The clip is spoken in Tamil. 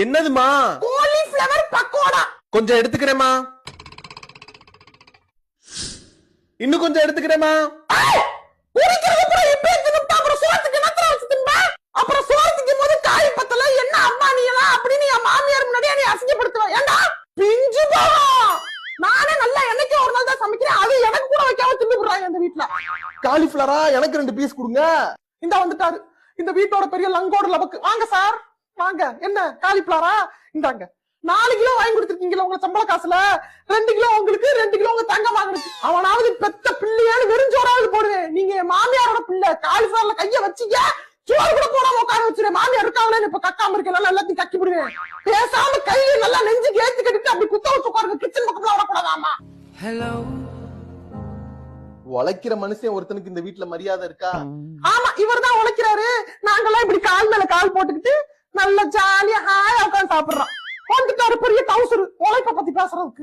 என்னதுமா? காலிஃபிளவர் பக்கோடா. கொஞ்சம் எடுத்துக்கிறேமா. இன்னும் கொஞ்சம் எடுத்துக்கிறேமா. உரிக்கிறது கூட இப்ப எடுத்துட்டா அப்புறம் சோத்துக்கு என்னத்துல வச்சு திம்பா? அப்புறம் சோத்துக்கு போது காய் பத்தல என்ன அம்மா நீ எல்லாம் அப்படின்னு என் மாமியார் முன்னாடியே நீ அசிங்கப்படுத்துவ. ஏண்டா பிஞ்சு போகும். நானே நல்லா என்னைக்கு ஒரு நாள் தான் சமைக்கிறேன். அது எனக்கு கூட வைக்காம தின்னு போடுறாங்க இந்த வீட்டுல. காலிஃபிளவரா? எனக்கு 2 பீஸ் கொடுங்க. இந்த வந்துட்டாரு இந்த வீட்டோட பெரிய லங்கோட லபக்கு. வாங்க சார் வாங்க. என்ன காலிஃபிளவரா? இந்தாங்க 4 கிலோ வாங்கி கொடுத்துருக்கீங்களா உங்க சம்பள காசுல? 2 கிலோ உங்களுக்கு, 2 கிலோ உங்க தங்க வாங்குறது. அவனாவது பெத்த பிள்ளையானு வெறுஞ்சோறாவது போடுவேன். நீங்க என் மாமியாரோட பிள்ளை. காலிஃபிளவர்ல கைய வச்சீங்க சோறு கூட போடாம உட்கார வச்சிருவேன். மாமியார் இருக்காங்களே இப்ப கக்காம இருக்கனால எல்லாத்தையும் கக்கி விடுவேன். பேசாம கையை நல்லா நெஞ்சுக்கு ஏத்து கட்டிட்டு அப்படி குத்த வச்சு உட்காருங்க. கிச்சன் பக்கத்துல வரக்கூடாதாமா. ஹலோ. உழைக்கிற மனுஷன் ஒருத்தனுக்கு இந்த வீட்டுல மரியாதை இருக்கா? ஆமா இவர் தான் உழைக்கிறாரு. நாங்கெல்லாம் இப்படி கால் மேல கால் போட்டுக்கிட்டு நல்லா ஜாலியா ஹாயா உட்காந்து சாப்பிடுறோம். வந்துட்டாரு பெரிய டவுசர் உழைப்ப பத்தி பேசுறதுக்கு.